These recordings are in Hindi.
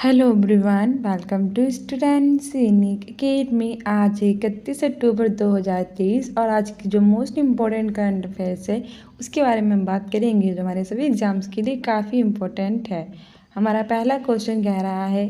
Hello everyone, welcome to students unique academy. आज 31 अक्टूबर 2023 और आज की जो मोस्ट इम्पोर्टेंट करंट अफेयर्स है उसके बारे में हम बात करेंगे, जो हमारे सभी एग्जाम्स के लिए काफ़ी इम्पोर्टेंट है। हमारा पहला क्वेश्चन कह रहा है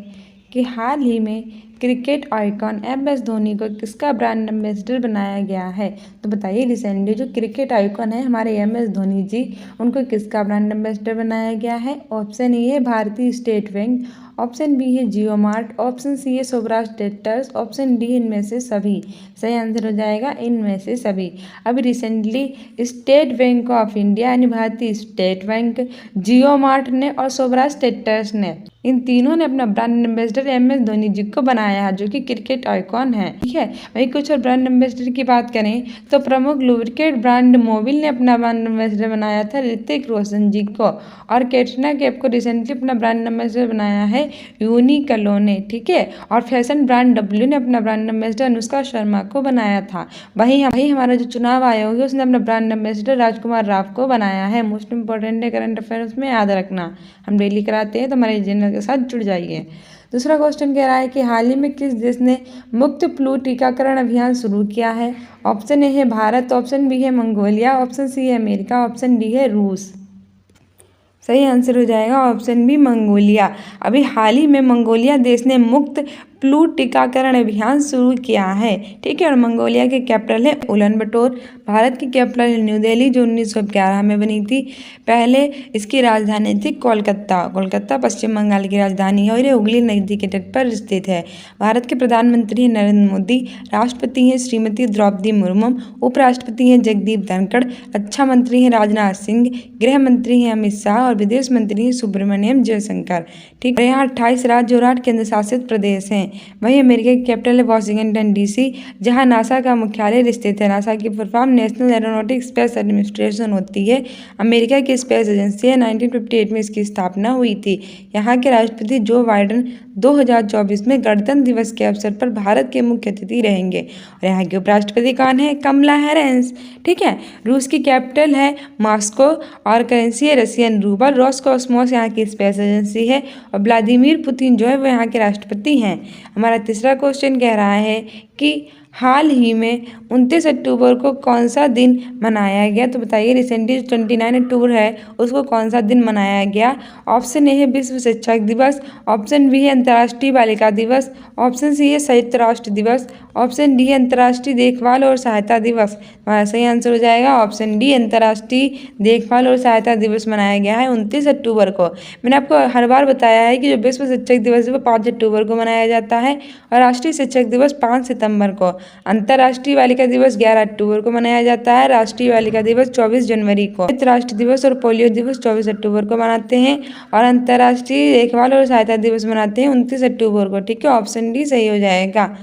कि हाल ही में क्रिकेट आइकॉन MS धोनी को किसका ब्रांड एम्बेसडर बनाया गया है। तो बताइए, रिसेंटली जो क्रिकेट आइकॉन है हमारे MS धोनी जी, उनको किसका ब्रांड एम्बेसडर बनाया गया है। ऑप्शन ए है भारतीय स्टेट बैंक, ऑप्शन बी है जियो मार्ट, ऑप्शन सी है सौराष्ट्र ट्रैक्टर्स, ऑप्शन डी इनमें से सभी। सही आंसर हो जाएगा इनमें से सभी। अभी recently state bank of India यानी भारतीय स्टेट बैंक, जियो मार्ट ने और सौराष्ट्र ट्रैक्टर्स ने, इन तीनों ने अपना ब्रांड एम्बेसडर MS धोनी जी को बनाया है, जो कि क्रिकेट आइकॉन है। ठीक है, वही कुछ और ब्रांड एम्बेसडर की बात करें तो प्रमुख लुब्रिकेट ब्रांड मोबिल ने अपना ब्रांड एम्बेसडर बनाया था ऋतिक रोशन जी को, और कैटरीना कैफ को रिसेंटली अपना ब्रांड एम्बेसडर बनाया है यूनिक्लो ने। ठीक है, और फैशन ब्रांड W ने अपना ब्रांड एम्बेसडर अनुष्का शर्मा को बनाया था। वहीं हमारा जो चुनाव आयोग है उसने अपना ब्रांड एम्बेसडर राजकुमार राव को बनाया है। मोस्ट इंपॉर्टेंट है करंट अफेयर्स में, याद रखना, हम डेली कराते हैं तो हमारे चैनल के साथ जुड़ जाइए। दूसरा क्वेश्चन कह रहा है कि हाल ही में किस देश ने मुक्त फ्लू टीकाकरण अभियान शुरू किया है। ऑप्शन ए है भारत, ऑप्शन बी है मंगोलिया, ऑप्शन सी है अमेरिका, ऑप्शन डी है रूस। सही आंसर हो जाएगा ऑप्शन बी मंगोलिया। अभी हाल ही में मंगोलिया देश ने मुक्त फ्लू टीकाकरण अभियान शुरू किया है। ठीक है, और मंगोलिया की कैपिटल है उलन बटोर। भारत की कैपिटल है न्यू दिल्ली, जो 1911 में बनी थी। पहले इसकी राजधानी थी कोलकाता। कोलकाता पश्चिम बंगाल की राजधानी है और ये हुगली नदी के तट पर स्थित है। भारत के प्रधानमंत्री हैं नरेंद्र मोदी, राष्ट्रपति हैं श्रीमती द्रौपदी मुर्मू, उपराष्ट्रपति हैं जगदीप धनखड़, रक्षा मंत्री हैं राजनाथ सिंह, गृह मंत्री हैं अमित शाह और विदेश मंत्री हैं सुब्रमण्यम जयशंकर। ठीक है, यहाँ 28 राज्य और 8 केंद्र शासित प्रदेश हैं। वहीं अमेरिका की कैपिटल है वाशिंगटन DC, जहां नासा का मुख्यालय स्थित है। नासा की full form national aeronautic space administration होती है। अमेरिका की स्पेस एजेंसी है, 1958 में इसकी स्थापना हुई थी। यहाँ के राष्ट्रपति जो बाइडेन 2024 में गणतंत्र दिवस के अवसर पर भारत के मुख्य अतिथि रहेंगे। और यहाँ के उपराष्ट्रपति कौन है? कमला हैरिस। ठीक है, रूस की कैपिटल है मॉस्को और करेंसी है रशियन रूबल। रोसकॉस्मोस यहाँ की स्पेस एजेंसी है और व्लादिमीर पुतिन जो है वो यहाँ के राष्ट्रपति हैं। हमारा तीसरा क्वेश्चन कह रहा है कि हाल ही में 29 अक्टूबर को कौन सा दिन मनाया गया। तो बताइए, रिसेंटली 29 अक्टूबर है उसको कौन सा दिन मनाया गया। ऑप्शन ए है विश्व शिक्षक दिवस, ऑप्शन बी है अंतर्राष्ट्रीय बालिका दिवस, ऑप्शन सी है संयुक्त राष्ट्र दिवस, ऑप्शन डी है अंतर्राष्ट्रीय देखभाल और सहायता दिवस। हमारा सही आंसर हो जाएगा ऑप्शन डी, अंतर्राष्ट्रीय देखभाल और सहायता दिवस मनाया गया है 29 अक्टूबर को। मैंने आपको हर बार बताया है कि जो विश्व शिक्षक दिवस है वो 5 अक्टूबर को मनाया जाता है और राष्ट्रीय शिक्षक दिवस 5 सितंबर को। अंतर्राष्ट्रीय बालिका दिवस 11 अक्टूबर को मनाया जाता है। राष्ट्रीय बालिका दिवस 24 जनवरी को। राष्ट्र दिवस और पोलियो दिवस 24 अक्टूबर को मनाते हैं और अंतर्राष्ट्रीय देखभाल और सहायता दिवस मनाते हैं 29 अक्टूबर को। ठीक है, ऑप्शन डी सही हो जाएगा।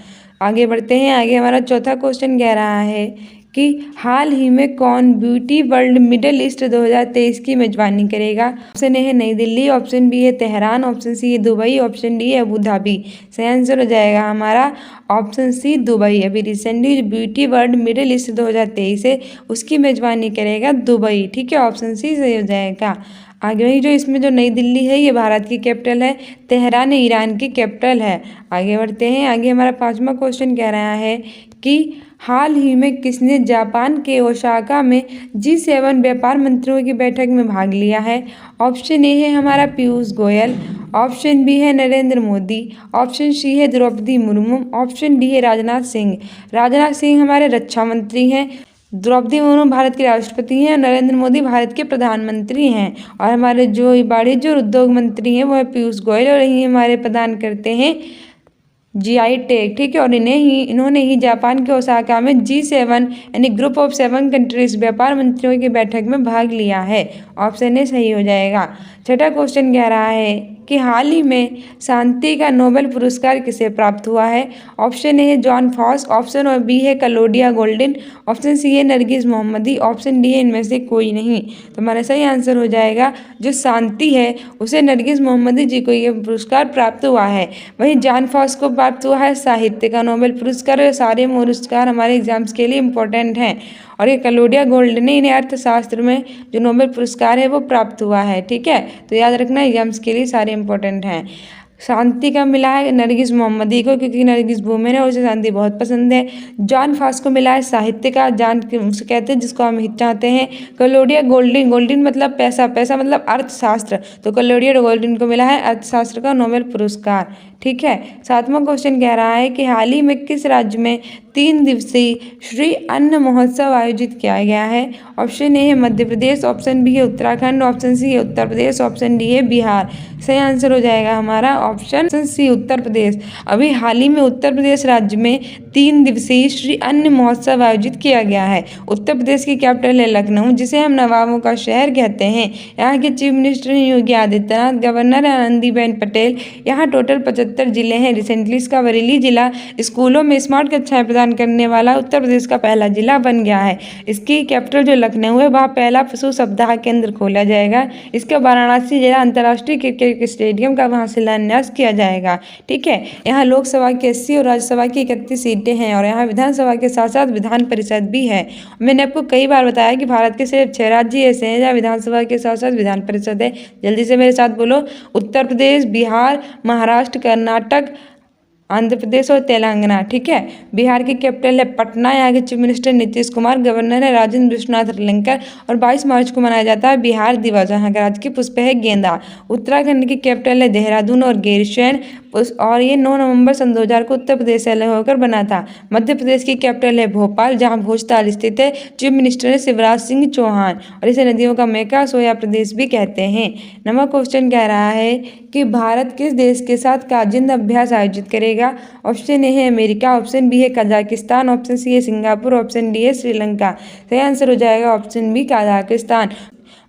आगे बढ़ते हैं। आगे हमारा चौथा क्वेश्चन कह रहा है कि हाल ही में कौन ब्यूटी वर्ल्ड मिडिल ईस्ट 2023 की मेजबानी करेगा। ऑप्शन ए है नई दिल्ली, ऑप्शन बी है तेहरान, ऑप्शन सी है दुबई, ऑप्शन डी है अबू धाबी। सही आंसर हो जाएगा हमारा ऑप्शन सी दुबई। अभी रिसेंटली जो ब्यूटी वर्ल्ड मिडिल ईस्ट 2023 है उसकी मेजबानी करेगा दुबई। ठीक है, ऑप्शन सी सही हो जाएगा। आगे वही जो इसमें जो नई दिल्ली है ये भारत की कैपिटल है, तेहरान ईरान की कैपिटल है। आगे बढ़ते हैं। आगे हमारा पांचवा क्वेश्चन कह रहा है कि हाल ही में किसने जापान के ओसाका में G7 व्यापार मंत्रियों की बैठक में भाग लिया है। ऑप्शन ए है हमारा पीयूष गोयल, ऑप्शन बी है नरेंद्र मोदी, ऑप्शन सी है द्रौपदी मुर्मू, ऑप्शन डी है राजनाथ सिंह। राजनाथ सिंह हमारे रक्षा मंत्री हैं, द्रौपदी मुर्मू भारत के राष्ट्रपति हैं और नरेंद्र मोदी भारत के प्रधानमंत्री हैं। और हमारे जो वाणिज्य और उद्योग मंत्री हैं वो है पीयूष गोयल और यही हमारे प्रदान करते हैं GI टैग। ठीक है, और इन्होंने ही जापान के ओसाका में G7 यानी ग्रुप ऑफ 7 कंट्रीज व्यापार मंत्रियों की बैठक में भाग लिया है। ऑप्शन ए सही हो जाएगा। छठा क्वेश्चन कह रहा है कि हाल ही में शांति का नोबेल पुरस्कार किसे प्राप्त हुआ है। ऑप्शन ए है जॉन फॉस, ऑप्शन बी है क्लौडिया गोल्डन, ऑप्शन सी है नरगिस मोहम्मदी, ऑप्शन डी है इनमें से कोई नहीं। तो हमारा सही आंसर हो जाएगा जो शांति है उसे नरगिस मोहम्मदी जी को ये पुरस्कार प्राप्त हुआ है। वहीं जॉन फॉस को प्राप्त हुआ है साहित्य का नोबेल पुरस्कार। ये सारे पुरस्कार हमारे एग्जाम्स के लिए इम्पोर्टेंट हैं। और ये क्लौडिया गोल्डन ने इन्हें अर्थशास्त्र में जो नोबेल पुरस्कार है वो प्राप्त हुआ है। ठीक है, तो याद रखना एग्जाम्स के लिए सारे इम्पोर्टेंट हैं। शांति का मिला है नरगिस मोहम्मदी को, क्योंकि नरगिस वुमेन है और उसे शांति बहुत पसंद है। जॉन फॉस को मिला है साहित्य का, जॉन उसे कहते हैं जिसको हम हित चाहते हैं। क्लौडिया गोल्डिन, गोल्डिन मतलब पैसा, पैसा मतलब अर्थशास्त्र, तो क्लौडिया गोल्डिन को मिला है अर्थशास्त्र का नोबेल पुरस्कार। ठीक है। 7वां क्वेश्चन कह रहा है कि हाल ही में किस राज्य में 3 दिवसीय श्री अन्न महोत्सव आयोजित किया गया है? ऑप्शन ए है मध्य प्रदेश, ऑप्शन बी है उत्तराखंड, ऑप्शन सी है उत्तर प्रदेश, ऑप्शन डी है बिहार। सही आंसर हो जाएगा हमारा ऑप्शन सी उत्तर प्रदेश। अभी हाल ही में उत्तर प्रदेश राज्य में 3 दिवसीय श्री अन्न महोत्सव आयोजित किया गया है। उत्तर प्रदेश की कैपिटल है लखनऊ, जिसे हम नवाबों का शहर कहते हैं। यहाँ के चीफ मिनिस्टर हैं योगी आदित्यनाथ, गवर्नर है आनंदीबेन पटेल। यहाँ टोटल 75 जिले हैं। रिसेंटली इसका बरेली जिला स्कूलों में स्मार्ट कक्षाएं प्रदान करने वाला उत्तर प्रदेश का पहला जिला बन गया है। इसकी कैपिटल जो लखनऊ है, वहाँ पहला पशु सप्ताह केंद्र खोला जाएगा। इसका वाराणसी जिला अंतर्राष्ट्रीय क्रिकेट स्टेडियम का वहाँ शिलान्यास किया जाएगा। ठीक है। यहाँ लोकसभा की 80 और राज्यसभा की 31 सीटें हैं और यहाँ विधानसभा के साथ साथ विधान परिषद भी है। मैंने आपको कई बार बताया कि भारत के सिर्फ 6 राज्य ऐसे हैं जहाँ विधानसभा के साथ साथ विधान परिषद है। जल्दी से मेरे साथ बोलो, उत्तर प्रदेश, बिहार, महाराष्ट्र, कर्नाटक, आंध्र प्रदेश और तेलंगाना। ठीक है। बिहार की कैपिटल है पटना। यहाँ के chief minister Nitish Kumar, governor है राजेंद्र विश्वनाथ रलेंकर और 22 मार्च को मनाया जाता है बिहार दिवस। यहाँ का राजकीय पुष्प है गेंदा। उत्तराखंड की कैपिटल है देहरादून और गैरसैंण और ये 9 नवंबर सन 2000 को उत्तर प्रदेश से अलग होकर बना था। मध्य प्रदेश की कैपिटल है भोपाल, जहाँ भोजताल स्थित है। चीफ मिनिस्टर है शिवराज सिंह चौहान और इसे नदियों का मेका सोया प्रदेश भी कहते हैं। 9वां क्वेश्चन कह रहा है कि भारत किस देश के साथ काजिंद अभ्यास आयोजित करेगा? ऑप्शन ए है अमेरिका, ऑप्शन बी है कजाकिस्तान, ऑप्शन सी है सिंगापुर, ऑप्शन डी है श्रीलंका। सही आंसर हो जाएगा ऑप्शन बी कजाकिस्तान।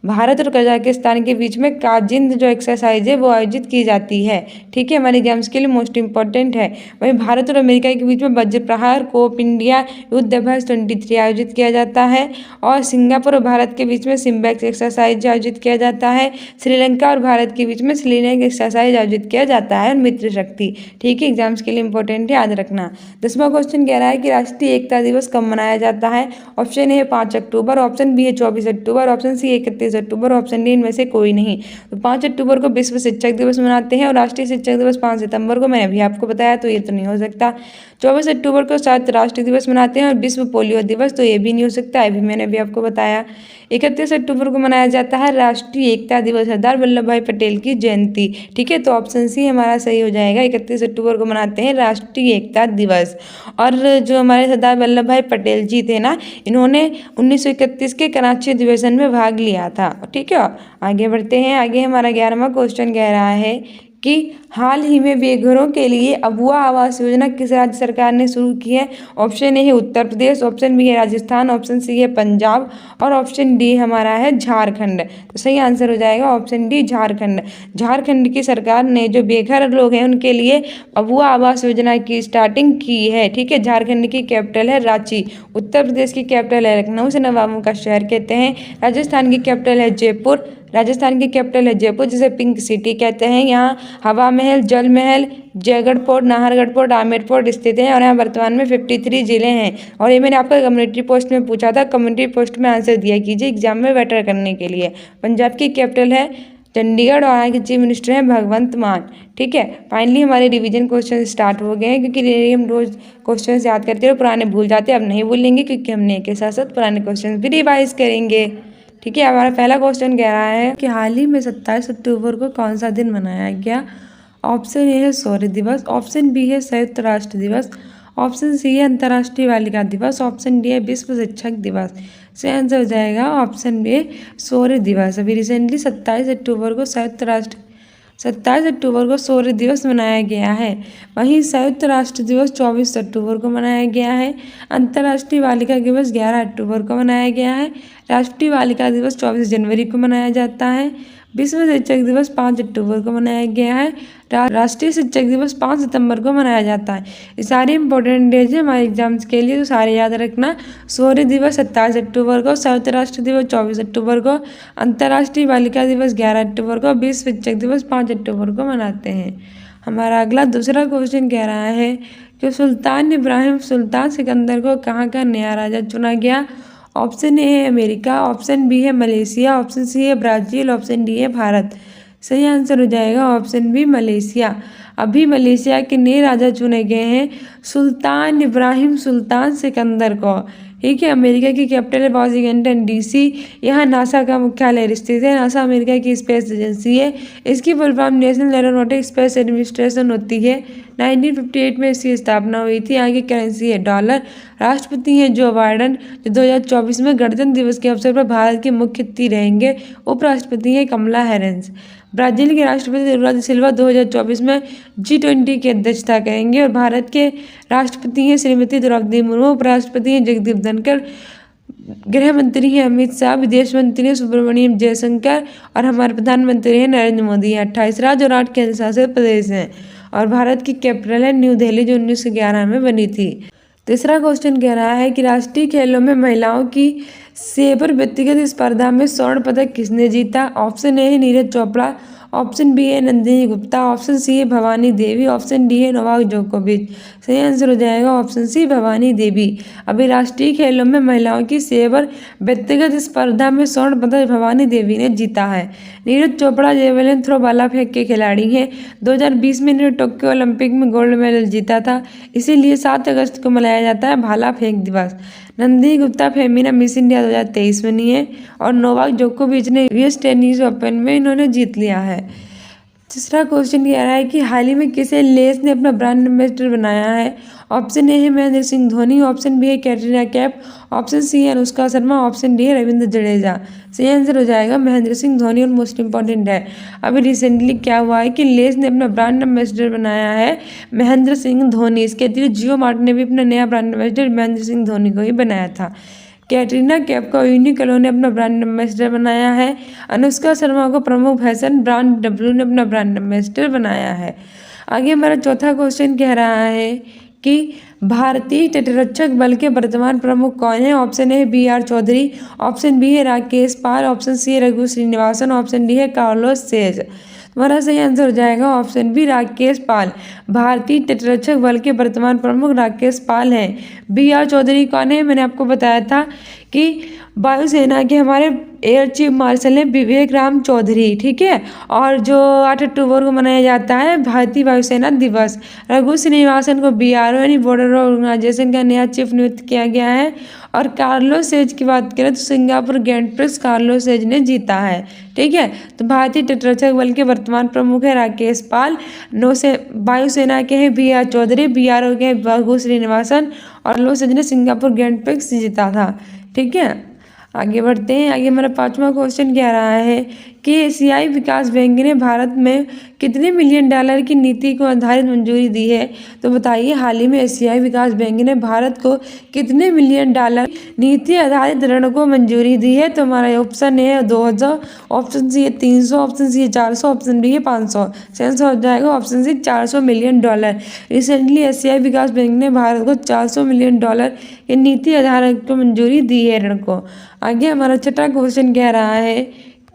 भारत और कजाकिस्तान के बीच में काजिंद जो एक्सरसाइज है वो आयोजित की जाती है। ठीक है। हमारे एग्जाम्स के लिए मोस्ट इंपॉर्टेंट है। वहीं भारत और अमेरिका के बीच में वज्र प्रहार कोप इंडिया युद्ध अभ्यास 23 आयोजित किया जाता है और सिंगापुर और भारत के बीच में सिम्बैक्स एक्सरसाइज आयोजित किया जाता है। श्रीलंका और भारत के बीच में श्रीलंका एक्सरसाइज आयोजित किया जाता है और मित्र शक्ति। ठीक है। एग्जाम्स के लिए इंपॉर्टेंट है, याद रखना। 10वां क्वेश्चन कह रहा है कि राष्ट्रीय एकता दिवस कब मनाया जाता है? ऑप्शन ए है 5 अक्टूबर, ऑप्शन बी है 24 अक्टूबर, ऑप्शन सी 31 अक्टूबर, ऑप्शन डी इनमें से कोई नहीं। तो 5 अक्टूबर को विश्व शिक्षक दिवस मनाते हैं और राष्ट्रीय शिक्षक दिवस 5 सितंबर को। मैंने अभी आपको बताया, तो ये तो नहीं हो सकता। 24 अक्टूबर को सात राष्ट्रीय दिवस मनाते हैं और विश्व पोलियो दिवस, तो ये भी नहीं हो सकता, ये भी मैंने अभी आपको बताया। 31 अक्टूबर को मनाया जाता है राष्ट्रीय एकता दिवस, सरदार वल्लभ भाई पटेल की जयंती। ठीक है। तो ऑप्शन सी हमारा सही हो जाएगा। 31 अक्टूबर को मनाते हैं राष्ट्रीय एकता दिवस। और जो हमारे सरदार वल्लभ भाई पटेल जी थे ना, इन्होंने 1931 के कराची अधिवेशन में भाग लिया था। ठीक है। आगे बढ़ते हैं। आगे हमारा 11वां क्वेश्चन कह रहा है कि हाल ही में बेघरों के लिए अबुआ आवास योजना किस राज्य सरकार ने शुरू की है? ऑप्शन ए है उत्तर प्रदेश, ऑप्शन बी है राजस्थान, ऑप्शन सी है पंजाब और ऑप्शन डी हमारा है झारखंड। तो सही आंसर हो जाएगा ऑप्शन डी झारखंड। झारखंड की सरकार ने जो बेघर लोग हैं उनके लिए अबुआ आवास योजना की स्टार्टिंग की है। ठीक है। झारखंड की कैपिटल है रांची। उत्तर प्रदेश की कैपिटल है लखनऊ, से नवाबों का शहर कहते हैं। राजस्थान की कैपिटल है जयपुर। राजस्थान की कैपिटल है जयपुर, जिसे पिंक सिटी कहते हैं। यहाँ हवा महल, जल महल, Jaigarh fort, Nahargarh fort, Amer fort स्थित है और यहाँ वर्तमान में 53 जिले हैं। और ये मैंने आपका कम्युनिटी पोस्ट में पूछा था, कम्युनिटी पोस्ट में आंसर दिया कीजिए एग्जाम में बेटर करने के लिए। पंजाब की कैपिटल है चंडीगढ़ और यहाँ के चीफ मिनिस्टर हैं भगवंत मान। ठीक है। फाइनली हमारे रिवीजन क्वेश्चन स्टार्ट हो गए हैं, क्योंकि हम रोज क्वेश्चन याद करते हैं, पुराने भूल जाते हैं। अब नहीं भूलेंगे, क्योंकि हमने एक के साथ साथ पुराने क्वेश्चन भी रिवाइज करेंगे। ठीक है। हमारा पहला क्वेश्चन कह रहा है कि हाल ही में 27 अक्टूबर को कौन सा दिन मनाया गया? ऑप्शन ए है शौर्य दिवस, ऑप्शन बी है संयुक्त राष्ट्र दिवस, ऑप्शन सी है अंतर्राष्ट्रीय बालिका दिवस, ऑप्शन डी है विश्व शिक्षक दिवस। सही आंसर हो जाएगा ऑप्शन बी शौर्य दिवस। अभी रिसेंटली 27 अक्टूबर को शौर्य दिवस मनाया गया है। वहीं संयुक्त राष्ट्र दिवस 24 अक्टूबर को मनाया गया है। अंतर्राष्ट्रीय बालिका दिवस 11 अक्टूबर को मनाया गया है। राष्ट्रीय बालिका दिवस 24 जनवरी को मनाया जाता है। विश्व शिक्षक दिवस 5 अक्टूबर को मनाया गया है। राष्ट्रीय शिक्षक दिवस 5 सितंबर को मनाया जाता है। ये सारे इंपॉर्टेंट डेज है हमारे एग्जाम्स के लिए, तो सारे याद रखना। शौर्य दिवस 27 अक्टूबर को, संयुक्त राष्ट्र दिवस 24 अक्टूबर को, अंतर्राष्ट्रीय बालिका दिवस 11 अक्टूबर को, विश्व शिक्षक दिवस 5 अक्टूबर को मनाते हैं। हमारा अगला दूसरा क्वेश्चन कह रहा है कि सुल्तान इब्राहिम सुल्तान सिकंदर को कहाँ का नया राजा चुना गया? ऑप्शन ए है अमेरिका, ऑप्शन बी है मलेशिया, ऑप्शन सी है ब्राज़ील, ऑप्शन डी है भारत। सही आंसर हो जाएगा ऑप्शन बी मलेशिया। अभी मलेशिया के नए राजा चुने गए हैं सुल्तान इब्राहिम सुल्तान सिकंदर को। ठीक है, अमेरिका की कैपिटल है वाशिंगटन डीसी। यहाँ नासा का मुख्यालय स्थित है। नासा अमेरिका की स्पेस एजेंसी है। इसकी full form national aeronautic space administration होती है। 1958 में इसकी स्थापना हुई थी। यहाँ की करेंसी है डॉलर। राष्ट्रपति हैं जो बाइडन, जो 2024 में गणतंत्र दिवस के अवसर पर भारत के मुख्य अतिथि रहेंगे। उपराष्ट्रपति हैं कमला हैरिस। ब्राजील के राष्ट्रपति लुला दा सिल्वा 2024 में G20 की अध्यक्षता करेंगे। और भारत के राष्ट्रपति हैं श्रीमती द्रौपदी मुर्मू। उपराष्ट्रपति हैं जगदीप धनखड़। गृह मंत्री हैं अमित शाह। विदेश मंत्री हैं सुब्रमण्यम जयशंकर। और हमारे प्रधानमंत्री हैं नरेंद्र मोदी। 28 राज्य और 8 केंद्र शासित प्रदेश हैं। और भारत की कैपिटल है न्यू दिल्ली, जो 1911 में बनी थी। तीसरा क्वेश्चन कह रहा है कि राष्ट्रीय खेलों में महिलाओं की सेबर व्यक्तिगत स्पर्धा में स्वर्ण पदक किसने जीता। ऑप्शन ए है नीरज चोपड़ा, ऑप्शन बी है नंदिनी गुप्ता, ऑप्शन सी है भवानी देवी, ऑप्शन डी है नोवाक जोकोविच। सही आंसर हो जाएगा ऑप्शन सी भवानी देवी। अभी राष्ट्रीय खेलों में महिलाओं की सेबर व्यक्तिगत स्पर्धा में स्वर्ण पदक भवानी देवी ने जीता है। नीरज चोपड़ा जेवलिन थ्रो भाला फेंक के खिलाड़ी हैं। 2020 में इन्होंने टोक्यो ओलंपिक में गोल्ड मेडल जीता था, इसीलिए 7 अगस्त को मनाया जाता है भाला फेंक दिवस। नंदिनी गुप्ता फेमिना मिस इंडिया 2023 बनी है। और नोवाक जोकोविच ने यूएस टेनिस ओपन में इन्होंने जीत लिया है। तीसरा क्वेश्चन कह रहा है कि हाल ही में किसे लेस ने अपना ब्रांड एम्बेसडर बनाया है। ऑप्शन ए है महेंद्र सिंह धोनी, ऑप्शन बी है कैटरीना कैफ, ऑप्शन सी है अनुष्का शर्मा, ऑप्शन डी है रविंद्र जडेजा। सही आंसर हो जाएगा महेंद्र सिंह धोनी। और मोस्ट इंपॉर्टेंट है, अभी रिसेंटली क्या हुआ है कि लेस ने अपना ब्रांड एम्बेसडर बनाया है महेंद्र सिंह धोनी। इसके अतिरिक्त जियो मार्ट ने भी अपना नया ब्रांड एम्बेसडर महेंद्र सिंह धोनी को ही बनाया था। कैटरीना कैफ को यूनिक्लो ने अपना ब्रांड एम्बेसडर बनाया है। अनुष्का शर्मा को प्रमुख फैशन ब्रांड डब्ल्यू ने अपना ब्रांड एम्बेसडर बनाया है। आगे हमारा चौथा क्वेश्चन कह रहा है कि भारतीय तटरक्षक बल के वर्तमान प्रमुख कौन है। Option A B R Chaudhary, option B है राकेश पाल, ऑप्शन सी है रघु श्रीनिवासन, ऑप्शन डी है कार्लोस सेज। तुम्हारा सही आंसर हो जाएगा ऑप्शन बी राकेश पाल। भारतीय तटरक्षक बल के वर्तमान प्रमुख राकेश पाल हैं। बी आर चौधरी कौन है, मैंने आपको बताया था कि वायुसेना के हमारे एयर चीफ मार्शल हैं विवेक राम चौधरी। ठीक है, और जो 8 अक्टूबर को मनाया जाता है भारतीय वायुसेना दिवस। रघु श्रीनिवासन को BRO यानी बॉर्डर ऑर्गेनाइजेशन का नया चीफ नियुक्त किया गया है। और कार्लोस सेज की बात करें तो Singapore grand prix Carlos says ने जीता है। ठीक है, तो भारतीय तटरक्षक बल के वर्तमान प्रमुख है राकेश पाल। वायुसेना के हैं BR चौधरी, BRO के हैं रघु श्रीनिवासन। और कार्लोस सेज ने सिंगापुर ग्रैंड प्रिक्स जीता था। ठीक है, आगे बढ़ते हैं। आगे हमारा 5वां क्वेश्चन कह रहा है कि एशियाई विकास बैंक ने भारत में कितने मिलियन डॉलर की नीति को आधारित मंजूरी दी है। तो बताइए, हाल ही में एशियाई विकास बैंक ने भारत को कितने मिलियन डॉलर नीति आधारित ऋण को मंजूरी दी है। तो हमारा ऑप्शन ए है 2000, ऑप्शन सी है 300, ऑप्शन सी है 400, ऑप्शन डी है 500। सेंस हो जाएगा option C 400 million dollar. Recently एशियाई विकास बैंक ने भारत को 400 मिलियन डॉलर की नीति आधारित को मंजूरी दी है ऋण को। आगे हमारा 6वां क्वेश्चन कह रहा है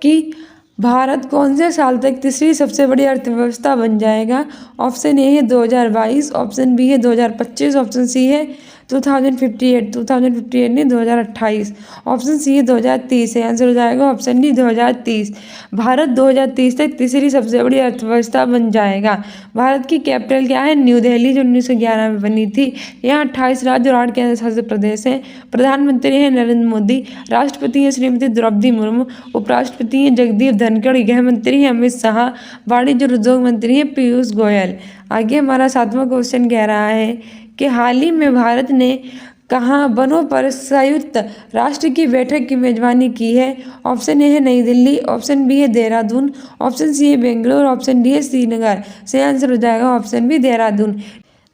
कि भारत कौन से साल तक तीसरी सबसे बड़ी अर्थव्यवस्था बन जाएगा। ऑप्शन ए है 2022, ऑप्शन बी है 2025, ऑप्शन सी है 2058 नहीं 2028, ऑप्शन सी है 2030 है। आंसर हो जाएगा ऑप्शन डी 2030। भारत 2030 तक तीसरी सबसे बड़ी अर्थव्यवस्था बन जाएगा। भारत की कैपिटल क्या है, न्यू दिल्ली, जो 1911 में बनी थी। यहाँ 28 राज्य और 8 केंद्र शासित प्रदेश हैं। प्रधानमंत्री हैं नरेंद्र मोदी, राष्ट्रपति हैं श्रीमती द्रौपदी मुर्मू, उपराष्ट्रपति हैं जगदीप धनखड़, गृह मंत्री हैं अमित शाह, वाणिज्य और उद्योग मंत्री हैं पीयूष गोयल। आगे हमारा 7वां क्वेश्चन कह रहा है कि हाल ही में भारत ने कहाँ वनों पर संयुक्त राष्ट्र की बैठक की मेजबानी की है। ऑप्शन ए है नई दिल्ली, ऑप्शन बी है देहरादून, ऑप्शन सी है बेंगलुरु, ऑप्शन डी है श्रीनगर। सही आंसर हो जाएगा ऑप्शन बी देहरादून।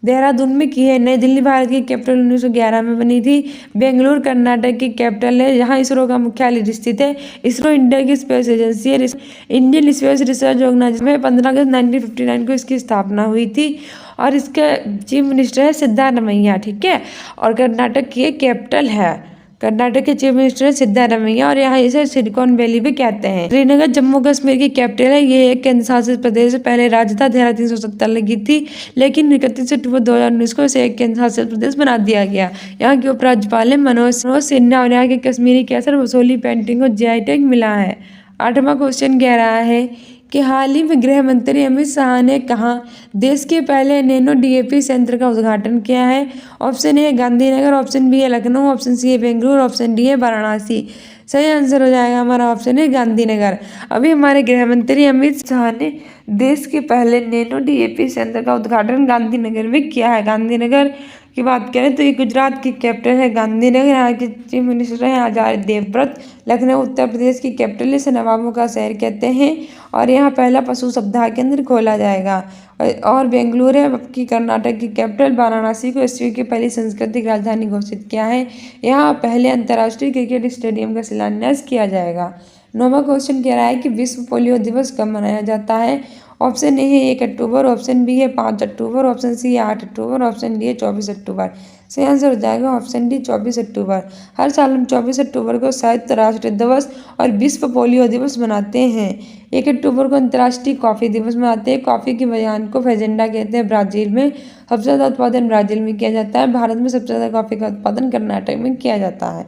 देहरादून में की है। नई दिल्ली भारत की कैपिटल 1911 में बनी थी। बेंगलुरु कर्नाटक की कैपिटल है, जहां इसरो का मुख्यालय स्थित है। इसरो इंडिया की स्पेस एजेंसी है। इंडियन स्पेस रिसर्च ऑर्गेनाइजेशन में 15 अगस्त 1959 को इसकी स्थापना हुई थी। और इसका चीफ मिनिस्टर है सिद्धारमैया। ठीक है, और कर्नाटक की कैपिटल है। कर्नाटक के चीफ मिनिस्टर है सिद्धारमैया, और यहाँ इसे सिलिकॉन वैली भी कहते हैं। श्रीनगर जम्मू कश्मीर की कैपिटल है। ये एक केंद्र शासित प्रदेश पहले राज्य था। धारा 370 लगी थी, लेकिन 31 अक्टूबर 2019 को इसे एक केंद्र शासित प्रदेश बना दिया गया। यहाँ के उपराज्यपाल है मनोज सिन्हा, और यहाँ के कश्मीरी केसर वसोली पेंटिंग को GI टैग मिला है। 8वां क्वेश्चन कह रहा है कि हाल ही में गृह मंत्री अमित शाह ने कहा देश के पहले नैनो डीएपी संयंत्र का उद्घाटन किया है। Option A Gandhinagar, option B है लखनऊ, ऑप्शन सी है बेंगलुरु, ऑप्शन डी है वाराणसी। सही आंसर हो जाएगा हमारा ऑप्शन है गांधीनगर। अभी हमारे गृह मंत्री अमित शाह ने देश के पहले नैनो डीएपी संयंत्र का उद्घाटन गांधीनगर में किया है। गांधीनगर की बात करें तो ये गुजरात की कैपिटल है गांधीनगर। यहाँ के चीफ मिनिस्टर हैं आचार्य देवव्रत। लखनऊ उत्तर प्रदेश की कैपिटल है, इसे नवाबों का शहर कहते हैं। और यहाँ पहला पशु सप्ताह केंद्र खोला जाएगा। और बेंगलुरु है की कर्नाटक की कैपिटल। वाराणसी को विश्व की पहली सांस्कृतिक राजधानी घोषित किया है। यहाँ पहले अंतर्राष्ट्रीय क्रिकेट स्टेडियम का शिलान्यास किया जाएगा। 9वां क्वेश्चन कह रहा है कि विश्व पोलियो दिवस कब मनाया जाता है। ऑप्शन ए है 1 अक्टूबर, ऑप्शन बी है 5 अक्टूबर, ऑप्शन सी है 8 अक्टूबर, ऑप्शन डी है 24 अक्टूबर। सही आंसर हो जाएगा ऑप्शन डी 24 अक्टूबर। हर साल हम 24 अक्टूबर को संयुक्त राष्ट्र दिवस और विश्व पोलियो दिवस मनाते हैं। 1 अक्टूबर को अंतर्राष्ट्रीय कॉफ़ी दिवस मनाते हैं। कॉफ़ी के बयान को फेजेंडा कहते हैं। ब्राज़ील में सबसे ज़्यादा उत्पादन ब्राज़ील में किया जाता है। भारत में सबसे ज़्यादा कॉफ़ी का उत्पादन कर्नाटक में किया जाता है।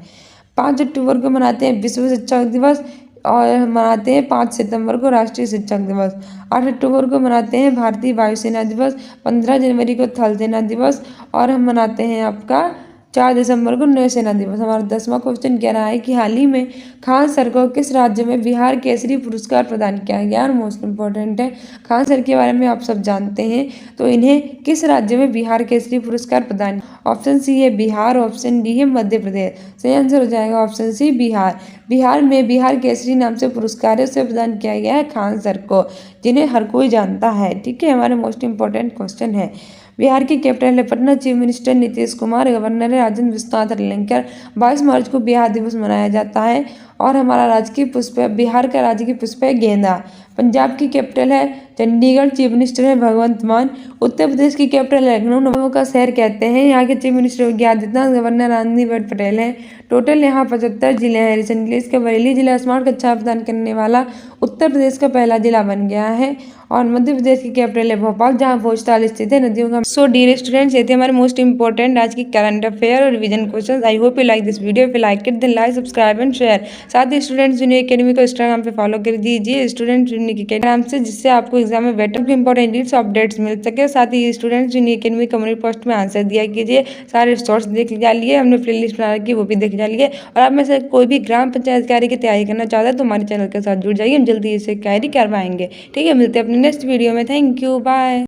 5 अक्टूबर को मनाते हैं विश्व शिक्षक दिवस और मनाते हैं 5 सितंबर को राष्ट्रीय शिक्षक दिवस। 8 अक्टूबर को मनाते हैं भारतीय वायुसेना दिवस। 15 जनवरी को थल सेना दिवस और हम मनाते हैं आपका 4 दिसंबर को नौसेना दिवस। हमारा 10वां क्वेश्चन कह रहा है कि हाल ही में खान सर को किस राज्य में बिहार केसरी पुरस्कार प्रदान किया गया। और मोस्ट इम्पोर्टेंट है, खान सर के बारे में आप सब जानते हैं, तो इन्हें किस राज्य में बिहार केसरी पुरस्कार प्रदान। ऑप्शन सी है बिहार, ऑप्शन डी है मध्य प्रदेश। सही आंसर हो जाएगा ऑप्शन सी बिहार। बिहार में बिहार केसरी नाम से पुरस्कार है, उसे प्रदान किया गया है खान सर को, जिन्हें हर कोई जानता है। ठीक है, हमारे मोस्ट इंपॉर्टेंट क्वेश्चन है। बिहार की कैपिटल है Patna. Chief minister Nitish Kumar. Governor है राजेंद्र विश्वनाथ अरलेकर। 22 मार्च को बिहार दिवस मनाया जाता है। और हमारा राजकीय पुष्प है, बिहार का राजकीय पुष्प है गेंदा। पंजाब की कैपिटल है चंडीगढ़। चीफ मिनिस्टर है भगवंत मान। उत्तर प्रदेश की कैपिटल है लखनऊ, नवाबों का शहर कहते हैं। यहाँ के chief minister Yogi Adityanath. Governor Anandiben Patel हैं। टोटल यहाँ 75 जिले हैं। रिसेंटली इसका बरेली जिला स्मार्ट कक्षा प्रदान करने वाला उत्तर प्रदेश का पहला जिला बन गया है। और मध्य प्रदेश की कैपिटल है भोपाल, जहाँ भोजताल स्थित है, नदियों का। सो डियर स्टूडेंट्स, ये थे हमारे मोस्ट इंपॉर्टेंट आज की करंट अफेयर और revision questions. I hope you like this video. If you like it then like, subscribe and share. साथ ही स्टूडेंट्स जूनियर अकेडमी को इंस्टाग्राम पे फॉलो कर दीजिए, स्टूडेंट जूनियर अकेडमी से, जिससे आपको एग्जाम में बेटर इंपॉर्टेंट अपडेट्स मिल सके। साथ ही students junior academy community post में आंसर दिया कीजिए। सारे सोर्स देख जाइए, हमने प्ले लिस्ट बना रखी है, वो भी देख जाइए। और आप में से कोई भी ग्राम पंचायत अधिकारी की तैयारी करना चाहता है तो हमारे चैनल के साथ जुड़ जाइए, हम जल्दी इसे तैयारी करवाएंगे। ठीक है, मिलते हैं अपने नेक्स्ट वीडियो में। Thank you, bye.